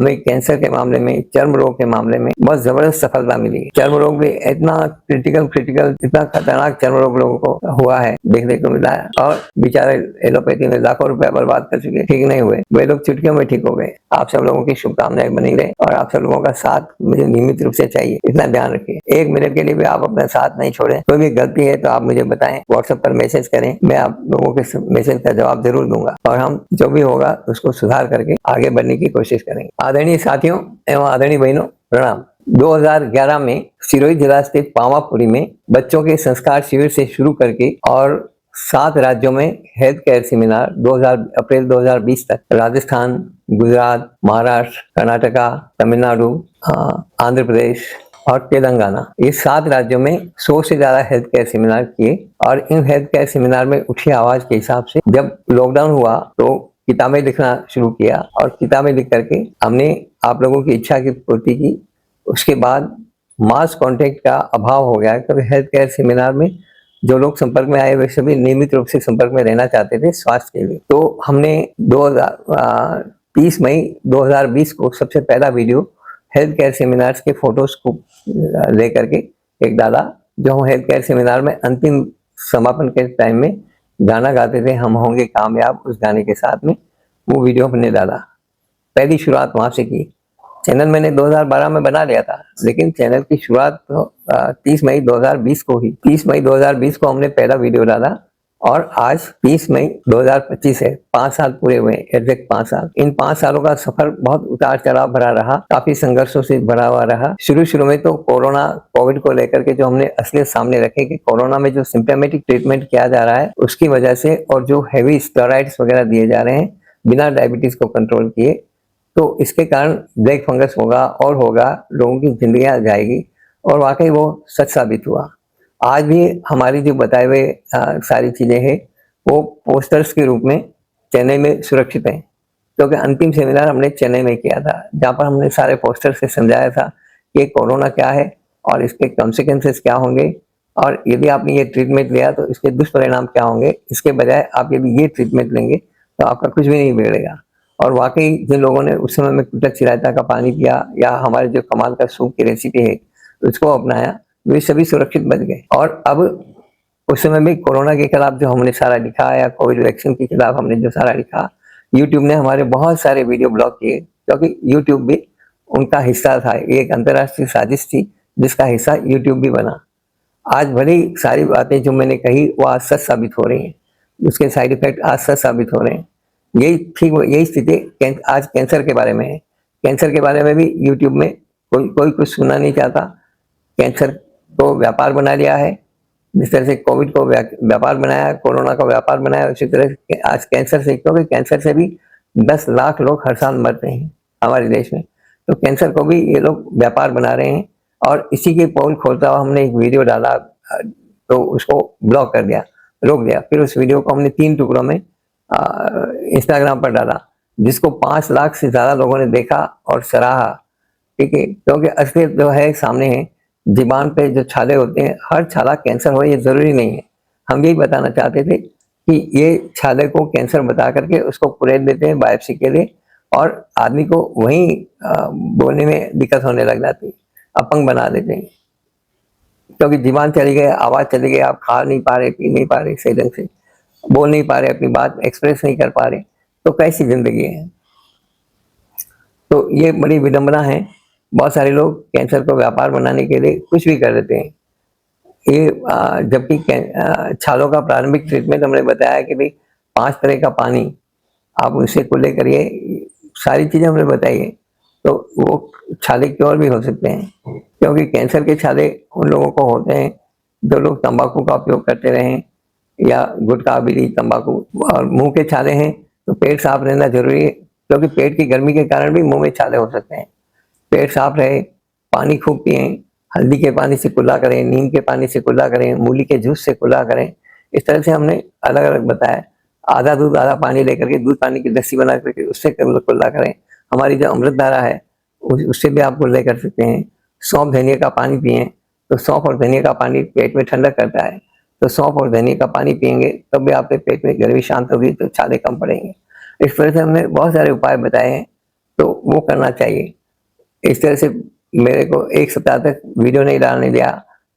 हमें कैंसर के मामले में, चर्म रोग के मामले में बहुत जबरदस्त सफलता मिली। चर्म रोग भी इतना क्रिटिकल इतना खतरनाक चर्म रोग लोगों को हुआ है, देखने को मिला है। और बेचारे एलोपैथी में लाखों रुपया बर्बाद कर चुके, ठीक नहीं हुए, वे लोग चुटकियों में ठीक हो गए। आप सब लोगों की शुभकामनाएं बनी रहे और आप सब लोगों का साथ मुझे नियमित रूप से चाहिए, इतना ध्यान रखिए। 1 मिनट के लिए भी आप अपना साथ नहीं छोड़े। कोई भी गलती है तो आप मुझे बताएं, व्हाट्सएप पर मैसेज करें, मैं आप लोगों के मैसेज का जवाब जरूर दूंगा और हम जो भी होगा उसको सुधार करके आगे बढ़ने की कोशिश करेंगे। आदरणीय साथियों एवं आदरणीय बहनों, प्रणाम। 2011 में सिरोही जिला स्थित पावापुरी में बच्चों के संस्कार शिविर से शुरू करके और 7 राज्यों में हेल्थ केयर सेमिनार अप्रैल 2020 तक राजस्थान, गुजरात, महाराष्ट्र, कर्नाटका, तमिलनाडु, आंध्र प्रदेश और तेलंगाना, ये 7 राज्यों में 100 से ज्यादा हेल्थ केयर सेमिनार किए। और इन हेल्थ केयर सेमिनार में उठी आवाज के हिसाब से जब लॉकडाउन हुआ तो किताबें लिखना शुरू किया और किताबें लिख करके हमने आप लोगों की इच्छा की पूर्ति की। उसके बाद मास कांटेक्ट का अभाव हो गया, क्योंकि हेल्थ केयर सेमिनार में जो लोग संपर्क में आए वे सभी नियमित रूप से संपर्क में रहना चाहते थे स्वास्थ्य के लिए। तो हमने 30 मई 2020 को सबसे पहला वीडियो हेल्थ केयर सेमिनार्स के फोटोज को लेकर के एक डाला, जो हम हेल्थ केयर सेमिनार में अंतिम समापन के टाइम में गाना गाते थे, हम होंगे कामयाब, उस गाने के साथ में वो वीडियो हमने डाला। पहली शुरुआत वहां से की। चैनल मैंने 2012 में बना लिया था, लेकिन चैनल की शुरुआत तो 30 मई 2020 को ही। 30 मई 2020 को हमने पहला वीडियो डाला और आज 30 मई 2025 है। 5 साल पूरे हुए, एग्जैक्ट 5 साल। इन 5 सालों का सफर बहुत उतार चढ़ाव भरा रहा, काफी संघर्षों से भरा हुआ रहा। शुरू में तो कोविड को लेकर के जो हमने असलियत सामने रखे कि कोरोना में जो सिम्टोमेटिक ट्रीटमेंट किया जा रहा है उसकी वजह से, और जो हैवी स्टेरॉइड्स वगैरह दिए जा रहे हैं बिना डायबिटीज को कंट्रोल किए, तो इसके कारण ब्लैक फंगस होगा और होगा, लोगों की जिंदगियां जाएगी। और वाकई वो सच साबित हुआ। आज भी हमारी जो बताए हुए सारी चीजें हैं वो पोस्टर्स के रूप में चेन्नई में सुरक्षित हैं, क्योंकि अंतिम सेमिनार हमने चेन्नई में किया था, जहाँ पर हमने सारे पोस्टर से समझाया था कि कोरोना क्या है और इसके कॉन्सिक्वेंसेस क्या होंगे, और यदि आपने ये ट्रीटमेंट लिया तो इसके दुष्परिणाम क्या होंगे। इसके बजाय आप यदि ये ट्रीटमेंट लेंगे तो आपका कुछ भी नहीं बिगड़ेगा। और वाकई जिन लोगों ने उस समय में कुटक रायता का पानी पिया या हमारे जो कमाल का सूप की रेसिपी है उसको अपनाया, वे सभी सुरक्षित बच गए। और अब उस समय में कोरोना के खिलाफ जो हमने सारा लिखा या कोविड वैक्सीन के खिलाफ हमने जो सारा लिखा, यूट्यूब ने हमारे बहुत सारे वीडियो ब्लॉक किए, क्योंकि यूट्यूब भी उनका हिस्सा था। एक अंतर्राष्ट्रीय साजिश थी जिसका हिस्सा यूट्यूब भी बना। आज भली सारी बातें जो मैंने कही वो आज सच साबित हो रही हैं, उसके साइड इफेक्ट आज सच साबित हो रहे हैं। यही स्थिति आज कैंसर के बारे में है। कैंसर के बारे में भी यूट्यूब में कोई कुछ सुनना नहीं चाहता। कैंसर को व्यापार बना लिया है, जिस तरह से कोविड को व्यापार बनाया, कोरोना को व्यापार बनाया, उसी तरह आज कैंसर से, क्योंकि कैंसर से भी 10 लाख लोग हर साल मरते हैं हमारे देश में, तो कैंसर को भी ये लोग व्यापार बना रहे हैं। और इसी के पोल खोलता हुआ हमने एक वीडियो डाला तो उसको ब्लॉक कर दिया, रोक दिया। फिर उस वीडियो को हमने 3 टुकड़ों में इंस्टाग्राम पर डाला, जिसको 5 लाख से ज्यादा लोगों ने देखा और सराहा। ठीक है, क्योंकि असलियत जो है सामने है। जीवान पे जो छाले होते हैं, हर छाला कैंसर हो ये जरूरी नहीं है। हम यही बताना चाहते थे कि ये छाले को कैंसर बता करके उसको कुरेद देते हैं बायोप्सी के लिए, और आदमी को वहीं बोलने में दिक्कत होने लग जाती है, अपंग बना देते हैं। क्योंकि जीवान चली गई, आवाज चली गई, आप खा नहीं पा रहे, पी नहीं पा रहे, सही ढंग से बोल नहीं पा रहे, अपनी बात एक्सप्रेस नहीं कर पा रहे, तो कैसी जिंदगी है। तो ये बड़ी विडंबना है। बहुत सारे लोग कैंसर को व्यापार बनाने के लिए कुछ भी कर देते हैं। ये जबकि छालों का प्रारंभिक ट्रीटमेंट हमने बताया कि भाई 5 तरह का पानी आप उसे कुल्ले करिए, सारी चीजें हमने बताई है। तो वो छाले क्योर भी हो सकते हैं, क्योंकि कैंसर के छाले उन लोगों को होते हैं जो लोग तंबाकू का उपयोग करते रहे या गुटखा, बीड़ी, तंबाकू। और मुंह के छाले हैं तो पेट साफ रहना जरूरी है, क्योंकि पेट की गर्मी के कारण भी मुंह में छाले हो सकते हैं। पेट साफ रहे, पानी खूब पिए, हल्दी के पानी से कुल्ला करें, नीम के पानी से कुल्ला करें, मूली के जूस से कुल्ला करें। इस तरह से हमने अलग अलग बताया। आधा दूध आधा पानी लेकर के दूध पानी की लस्सी बना करके उससे कुल्ला करें। हमारी जो अमृत धारा है उससे भी आप कुल्ले कर सकते हैं। सौंफ धनिया का पानी पिए, तो सौंफ और धनिया का पानी पेट में ठंडक करता है, तो सौंफ और धनिया का पानी पिएंगे तब भी आपके पेट में गर्मी शांत होगी, तो छाले कम पड़ेंगे। इस तरह से हमने बहुत सारे उपाय बताए हैं। तो वो करना चाहिए। इस तरह से मेरे को 1 सप्ताह तक वीडियो नहीं डालने दिया,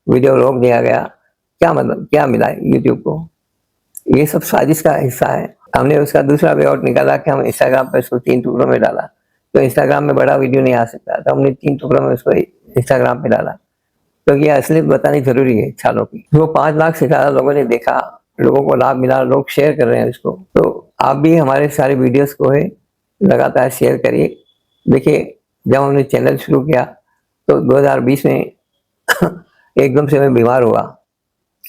वीडियो रोक दिया गया। क्या मतलब क्या मिला यूट्यूब को? ये सब साजिश का हिस्सा है। हमने उसका दूसरा वे आउट निकाला कि हम इंस्टाग्राम पर इसको 3 टुकड़ों में डाला, तो इंस्टाग्राम में बड़ा वीडियो नहीं आ सकता, तो हमने 3 टुकड़ों में उसको इंस्टाग्राम पे डाला, क्योंकि असलियत बतानी जरूरी है छालों की। वो 5 लाख से ज़्यादा लोगों ने देखा, लोगों को लाभ मिला, लोग शेयर कर रहे हैं इसको। तो आप भी हमारे सारे वीडियोस को है लगातार शेयर करिए। देखिए, जब हमने चैनल शुरू किया तो 2020 में एकदम से मैं बीमार हुआ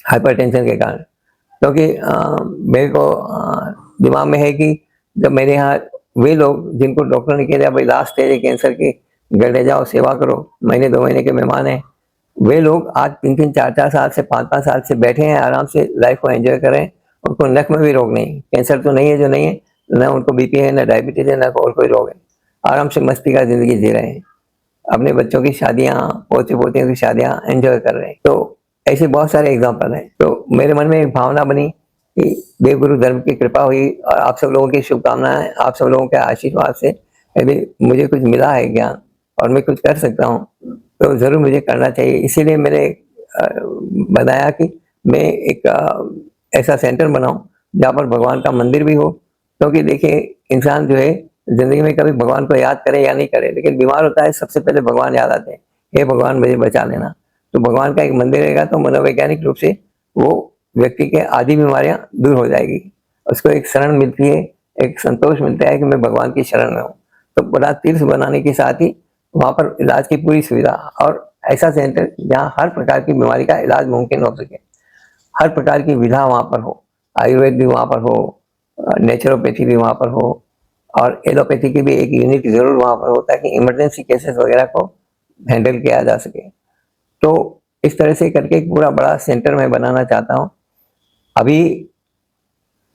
हाइपरटेंशन के कारण, क्योंकि मेरे को दिमाग में है कि जब मेरे यहाँ वे लोग जिनको डॉक्टर ने कह दिया भाई लास्ट स्टेज है कैंसर की, घर ले जाओ सेवा करो, महीने 2 महीने के मेहमान हैं, वे लोग आज 3-3 4-4 साल से 5-5 साल से बैठे हैं, आराम से लाइफ को एंजॉय कर रहे हैं, उनको नक में भी रोग नहीं, कैंसर तो नहीं है जो नहीं है, न उनको बीपी है, न डायबिटीज है, न और कोई रोग है, आराम से मस्ती का जिंदगी जी रहे हैं, अपने बच्चों की शादियां, पोते पोतियों की शादियां एंजॉय कर रहे हैं। तो ऐसे बहुत सारे एग्जाम्पल हैं। तो मेरे मन में एक भावना बनी कि देवगुरु धर्म की कृपा हुई और आप सब लोगों की शुभकामनाएं, आप सब लोगों के आशीर्वाद से यदि मुझे कुछ मिला है ज्ञान और मैं कुछ कर सकता हूँ तो जरूर मुझे करना चाहिए। इसीलिए मैंने बनाया कि मैं एक ऐसा सेंटर बनाऊं जहाँ पर भगवान का मंदिर भी हो, क्योंकि देखिए इंसान जो है जिंदगी में कभी भगवान को याद करे या नहीं करे, लेकिन बीमार होता है सबसे पहले भगवान याद आते हैं, हे भगवान मुझे बचा लेना। तो भगवान का एक मंदिर रहेगा तो मनोवैज्ञानिक रूप से वो व्यक्ति के आदि बीमारियां दूर हो जाएगी, उसको एक शरण मिलती है, एक संतोष मिलता है कि मैं भगवान की शरण में हूँ। तो बड़ा तीर्थ बनाने के साथ ही वहाँ पर इलाज की पूरी सुविधा और ऐसा सेंटर जहाँ हर प्रकार की बीमारी का इलाज मुमकिन हो सके, हर प्रकार की विधा वहाँ पर हो, आयुर्वेद भी वहाँ पर हो, नेचुरोपैथी भी वहाँ पर हो और एलोपैथी की भी एक यूनिट जरूर वहाँ पर हो, ताकि इमरजेंसी केसेस वगैरह को हैंडल किया जा सके। तो इस तरह से करके एक पूरा बड़ा सेंटर मैं बनाना चाहता हूँ। अभी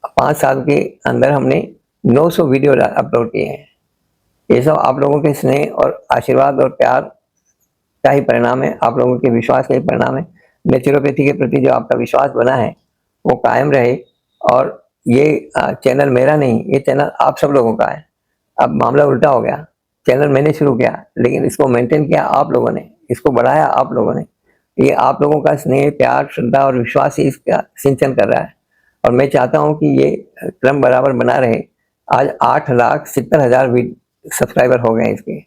5 साल के अंदर हमने 900 वीडियो अपलोड किए हैं। ये सब आप लोगों के स्नेह और आशीर्वाद और प्यार का ही परिणाम है, आप लोगों के विश्वास का ही परिणाम है। नेचुरोपैथी के प्रति जो आपका विश्वास बना है वो कायम रहे। और ये चैनल मेरा नहीं, ये चैनल आप सब लोगों का है। अब मामला उल्टा हो गया, चैनल मैंने शुरू किया लेकिन इसको मेंटेन किया आप लोगों ने, इसको बढ़ाया आप लोगों ने। ये आप लोगों का स्नेह, प्यार, श्रद्धा और विश्वास ही इसका सिंचन कर रहा है और मैं चाहता हूँ कि ये क्रम बराबर बना रहे। आज 8,70,000 सब्सक्राइबर हो गए इसके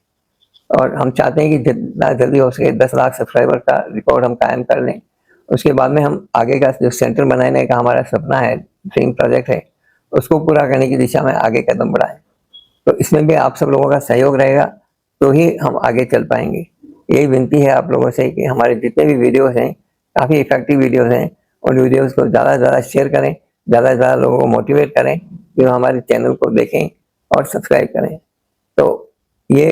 और हम चाहते हैं कि जितना जल्दी हो सके 10 लाख सब्सक्राइबर का रिकॉर्ड हम कायम कर लें। उसके बाद में हम आगे का जो सेंटर बनाने का हमारा सपना है, ड्रीम प्रोजेक्ट है, उसको पूरा करने की दिशा में आगे कदम बढ़ाएं। तो इसमें भी आप सब लोगों का सहयोग रहेगा तो ही हम आगे चल पाएंगे। यही विनती है आप लोगों से कि हमारे जितने भी वीडियोस हैं, काफ़ी इफेक्टिव वीडियोस हैं, उन वीडियोस को ज़्यादा से ज़्यादा शेयर करें, ज़्यादा से ज़्यादा लोगों को मोटिवेट करें कि वो हमारे चैनल को देखें और सब्सक्राइब करें। तो ये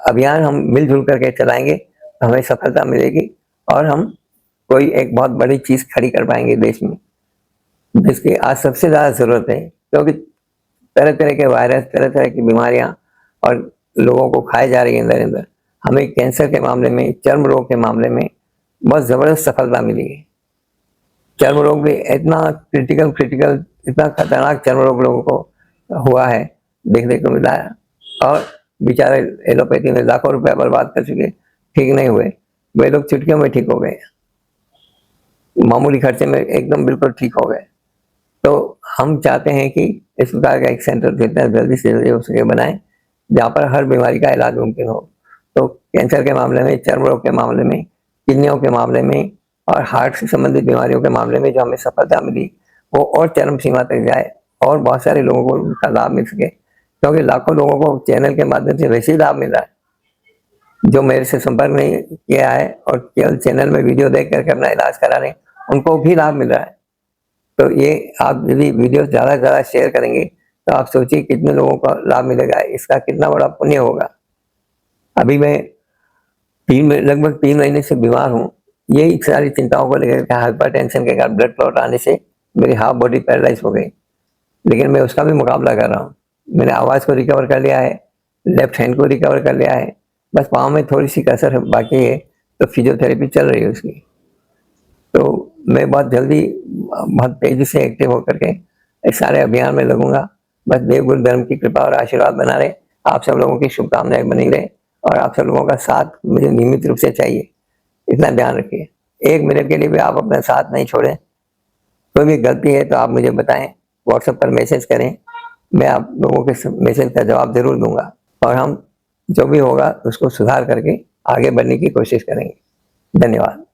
अभियान हम मिलजुल करके चलाएंगे तो हमें सफलता मिलेगी और हम कोई एक बहुत बड़ी चीज़ खड़ी कर पाएंगे देश में, जिसकी आज सबसे ज़्यादा ज़रूरत है। क्योंकि तरह तरह के वायरस, तरह तरह की बीमारियां और लोगों को खाए जा रही है अंदर अंदर। हमें कैंसर के मामले में, चर्म रोग के मामले में बहुत ज़बरदस्त सफलता मिली है। चर्म रोग भी इतना क्रिटिकल इतना खतरनाक चर्म रोग लोगों को हुआ है, देखने को मिला है। और बेचारे एलोपैथी में लाखों रुपया बर्बाद कर चुके, ठीक नहीं हुए, वे लोग चुटकियों में ठीक हो गए, मामूली खर्चे में एकदम बिल्कुल ठीक हो गए। तो हम चाहते हैं कि इस प्रकार का एक सेंटर जितना जल्दी से जल्दी हो सके बनाएं, जहाँ पर हर बीमारी का इलाज मुमकिन हो। तो कैंसर के मामले में, चर्म रोग के मामले में, किडनियों के मामले में और हार्ट से संबंधित बीमारियों के मामले में जो हमें सफलता मिली वो और चरम सीमा तक जाए और बहुत सारे लोगों को उसका लाभ मिल सके। क्योंकि लाखों लोगों को चैनल के माध्यम से वैसे ही लाभ मिल रहा है जो मेरे से संपर्क नहीं किया है और केवल चैनल में वीडियो देख करके अपना इलाज करा रहे हैं, उनको भी लाभ मिल रहा है। तो ये आप यदि वीडियो ज़्यादा से ज़्यादा शेयर करेंगे तो आप सोचिए कितने लोगों को लाभ मिलेगा, इसका कितना बड़ा पुण्य होगा। अभी मैं लगभग 3 महीने से बीमार हूँ, यही सारी चिंताओं को लेकर हाइपर टेंशन के कारण ब्लड क्लॉट आने से मेरी हाफ बॉडी पैरालाइज हो गई, लेकिन मैं उसका भी मुकाबला कर रहा हूँ। मैंने आवाज़ को रिकवर कर लिया है, लेफ्ट हैंड को रिकवर कर लिया है, बस पाँव में थोड़ी सी कसर बाकी है, तो फिजियोथेरेपी चल रही है उसकी। तो मैं बहुत जल्दी बहुत तेजी से एक्टिव होकर के इस सारे अभियान में लगूंगा। बस देवगुरु धर्म की कृपा और आशीर्वाद बना रहे, आप सब लोगों की शुभकामनाएं बनी रहे और आप सब लोगों का साथ मुझे नियमित रूप से चाहिए, इतना ध्यान रखिए। 1 मिनट के लिए भी आप अपना साथ नहीं छोड़ें। कोई भी गलती है तो आप मुझे बताएं, व्हाट्सएप पर मैसेज करें, मैं आप लोगों के मैसेज का जवाब जरूर दूंगा और हम जो भी होगा उसको सुधार करके आगे बढ़ने की कोशिश करेंगे। धन्यवाद।